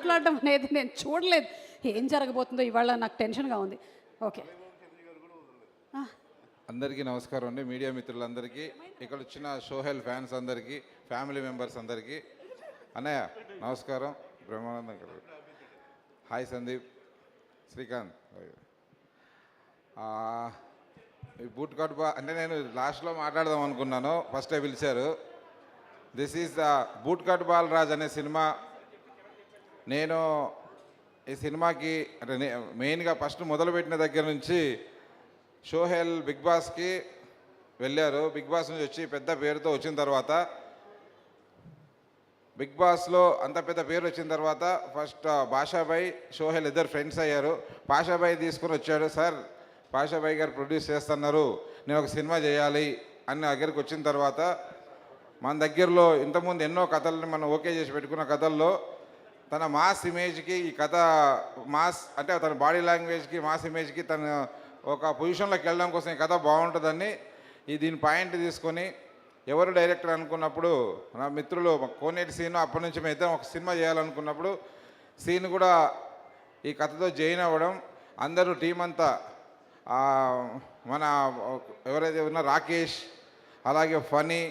మాట్లాడడం అనేది నేను చూడలేదు. ఏం జరగబోతుందో ఇవాళ నాకు టెన్షన్గా ఉంది. ఓకే, అందరికీ నమస్కారం అండి. మీడియా మిత్రులందరికీ, ఇక్కడ వచ్చిన షోహెల్ ఫ్యాన్స్ అందరికీ, ఫ్యామిలీ మెంబర్స్ అందరికీ అన్నయ్య నమస్కారం. బ్రహ్మానందం గారు, హాయ్ సందీప్, శ్రీకాంత్. ఈ బూట్ కట్ అంటే నేను లాస్ట్లో మాట్లాడదాం అనుకున్నాను, ఫస్టే పిలిచారు. This is the boot cut Balaraj అనే సినిమా. నేను ఈ సినిమాకి అంటే మెయిన్గా ఫస్ట్ మొదలుపెట్టిన దగ్గర నుంచి షోహెల్ బిగ్ బాస్కి వెళ్ళారు. బిగ్ బాస్ నుంచి వచ్చి పెద్ద పేరుతో వచ్చిన తర్వాత, బిగ్ బాస్లో అంత పెద్ద పేరు వచ్చిన తర్వాత ఫస్ట్ బాషాభాయ్ షోహెల్ ఇద్దరు ఫ్రెండ్స్ అయ్యారు. పాషాభాయ్ తీసుకుని వచ్చాడు. సార్, పాషాభాయ్ గారు ప్రొడ్యూస్ చేస్తున్నారు, నేను ఒక సినిమా చేయాలి అని దగ్గరికి వచ్చిన తర్వాత, మన దగ్గరలో ఇంతకుముందు ఎన్నో కథలను మనం ఓకే చేసి పెట్టుకున్న కథల్లో తన మాస్ ఇమేజ్కి ఈ కథ మాస్ అంటే తన బాడీ లాంగ్వేజ్కి మాస్ ఇమేజ్కి తన ఒక పొజిషన్లోకి వెళ్ళడం కోసం ఈ కథ బాగుంటుందని దీని పాయింట్ తీసుకొని ఎవరు డైరెక్టర్ అనుకున్నప్పుడు నా మిత్రులు కోనేటి సీను, అప్పటి నుంచి మేము ఇద్దరం ఒక సినిమా చేయాలనుకున్నప్పుడు సీన్ కూడా ఈ కథతో జాయిన్ అవ్వడం, అందరూ టీం అంతా మన ఎవరైతే ఉన్నారో రాకేష్, అలాగే ఫనీ,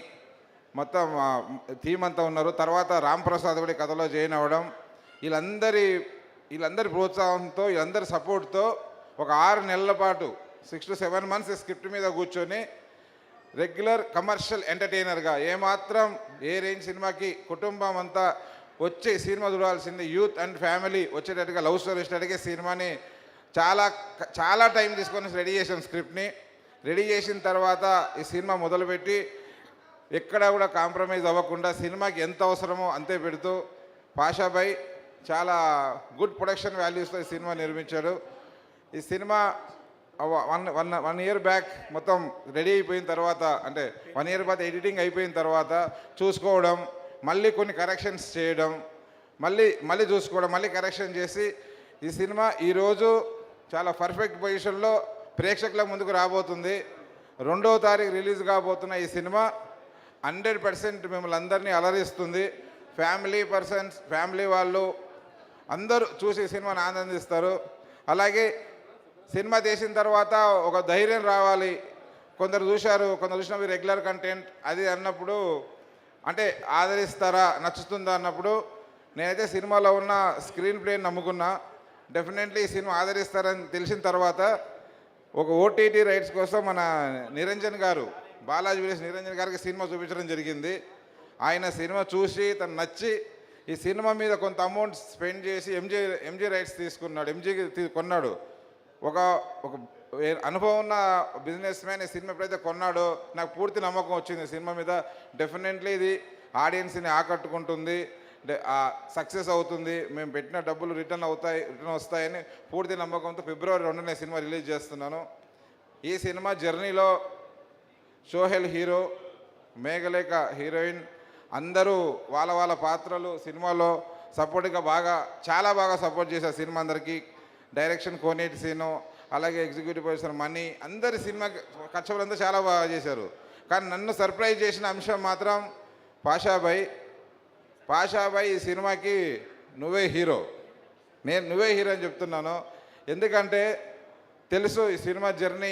మొత్తం టీం అంతా ఉన్నారు. తర్వాత రామ్ ప్రసాద్ కూడా ఈ కథలో జాయిన్ అవ్వడం, వీళ్ళందరి ప్రోత్సాహంతో, వీళ్ళందరి సపోర్ట్తో ఒక 6 నెలల పాటు 6 to 7 months స్క్రిప్ట్ మీద కూర్చొని రెగ్యులర్ కమర్షియల్ ఎంటర్టైనర్గా ఏమాత్రం ఏ రేంజ్ సినిమాకి కుటుంబం అంతా వచ్చి సినిమా చూడాల్సింది, యూత్ అండ్ ఫ్యామిలీ వచ్చేటట్టుగా లవ్ స్టోరీ వచ్చేటట్టుగా సినిమాని చాలా టైం తీసుకొని రెడీ చేసాం. స్క్రిప్ట్ని రెడీ చేసిన తర్వాత ఈ సినిమా మొదలుపెట్టి ఎక్కడా కూడా కాంప్రమైజ్ అవ్వకుండా సినిమాకి ఎంత అవసరమో అంతే పెడుతూ పాషాభాయ్ చాలా గుడ్ ప్రొడక్షన్ వాల్యూస్తో ఈ సినిమా నిర్మించాడు. ఈ సినిమా వన్ ఇయర్ బ్యాక్ మొత్తం రెడీ అయిపోయిన తర్వాత, అంటే 1 year బాగా ఎడిటింగ్ అయిపోయిన తర్వాత చూసుకోవడం, మళ్ళీ కొన్ని కరెక్షన్స్ చేయడం, మళ్ళీ చూసుకోవడం, మళ్ళీ కరెక్షన్ చేసి ఈ సినిమా ఈరోజు చాలా పర్ఫెక్ట్ పొజిషన్లో ప్రేక్షకుల ముందుకు రాబోతుంది. 2వ తారీఖు రిలీజ్ కాబోతున్న ఈ సినిమా 100% మిమ్మల్ని అందరినీ అలరిస్తుంది. ఫ్యామిలీ వాళ్ళు అందరూ చూసి సినిమాని ఆనందిస్తారు. అలాగే సినిమా తీసిన తర్వాత ఒక ధైర్యం రావాలి. కొందరు చూసినవి రెగ్యులర్ కంటెంట్ అది అన్నప్పుడు, అంటే ఆదరిస్తారా, నచ్చుతుందా అన్నప్పుడు, నేనైతే సినిమాలో ఉన్న స్క్రీన్ ప్లేని నమ్ముకున్నా. డెఫినెట్లీ ఈ సినిమా ఆదరిస్తారని తెలిసిన తర్వాత ఒక ఓటీటీ రైట్స్ కోసం మన నిరంజన్ గారు, బాలాజీ విలేజ్ నిరంజన్ గారికి సినిమా చూపించడం జరిగింది. ఆయన సినిమా చూసి తను నచ్చి ఈ సినిమా మీద కొంత అమౌంట్ స్పెండ్ చేసి ఎంజీ రైట్స్ తీసుకున్నాడు, ఎంజీకి కొన్నాడు. ఒక అనుభవం ఉన్న బిజినెస్ మ్యాన్ ఈ సినిమా ఎప్పుడైతే కొన్నాడో నాకు పూర్తి నమ్మకం వచ్చింది సినిమా మీద. డెఫినెట్లీ ఇది ఆడియన్స్ని ఆకట్టుకుంటుంది, సక్సెస్ అవుతుంది, మేము పెట్టిన డబ్బులు రిటర్న్ వస్తాయని పూర్తి నమ్మకంతో February 2న సినిమా రిలీజ్ చేస్తున్నాను. ఈ సినిమా జర్నీలో షోహెల్ హీరో, మేఘలేఖ హీరోయిన్, అందరూ వాళ్ళ పాత్రలు సినిమాలో సపోర్ట్గా చాలా బాగా సపోర్ట్ చేశారు సినిమా అందరికీ. డైరెక్షన్ కోనేటి సీను, అలాగే ఎగ్జిక్యూటివ్ ప్రొడ్యూసర్ మనీ, అందరి సినిమా కష్టపడంతా చాలా బాగా చేశారు. కానీ నన్ను సర్ప్రైజ్ చేసిన అంశం మాత్రం పాషాభాయ్ ఈ సినిమాకి నువ్వే హీరో అని చెప్తున్నాను. ఎందుకంటే తెలుసు ఈ సినిమా జర్నీ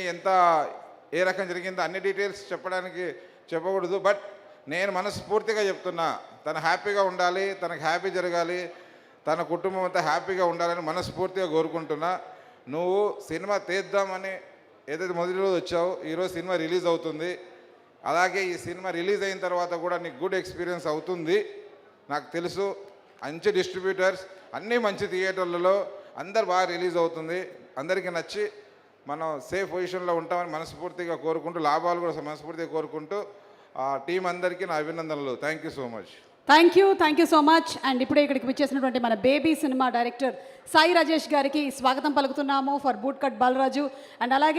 ఏ రకం జరిగిందో అన్ని డీటెయిల్స్ చెప్పకూడదు. బట్ నేను మనస్ఫూర్తిగా చెప్తున్నా, తను హ్యాపీగా ఉండాలి, తనకు హ్యాపీ జరగాలి, తన కుటుంబం అంతా హ్యాపీగా ఉండాలని మనస్ఫూర్తిగా కోరుకుంటున్నా. నువ్వు సినిమా తీద్దామని ఏదైతే మొదటి రోజు వచ్చావు, ఈరోజు సినిమా రిలీజ్ అవుతుంది. అలాగే ఈ సినిమా రిలీజ్ అయిన తర్వాత కూడా నీకు గుడ్ ఎక్స్పీరియన్స్ అవుతుంది నాకు తెలుసు. మంచి డిస్ట్రిబ్యూటర్స్, అన్నీ మంచి థియేటర్లలో అందరు బాగా రిలీజ్ అవుతుంది. అందరికీ నచ్చి మనం సేఫ్ పొజిషన్లో ఉంటామని మనస్ఫూర్తిగా కోరుకుంటూ, లాభాలు కూడా మనస్ఫూర్తిగా కోరుకుంటూ టీం అందరికీ నా అభినందనలు. Thank you so much. Thank you so much. And ఇప్పుడే ఇక్కడికి వచ్చేసినటువంటి మన బేబీ సినిమా డైరెక్టర్ సాయి రాజేష్ గారికి స్వాగతం పలుకుతున్నాము for boot cut Balaraju. And అలాగే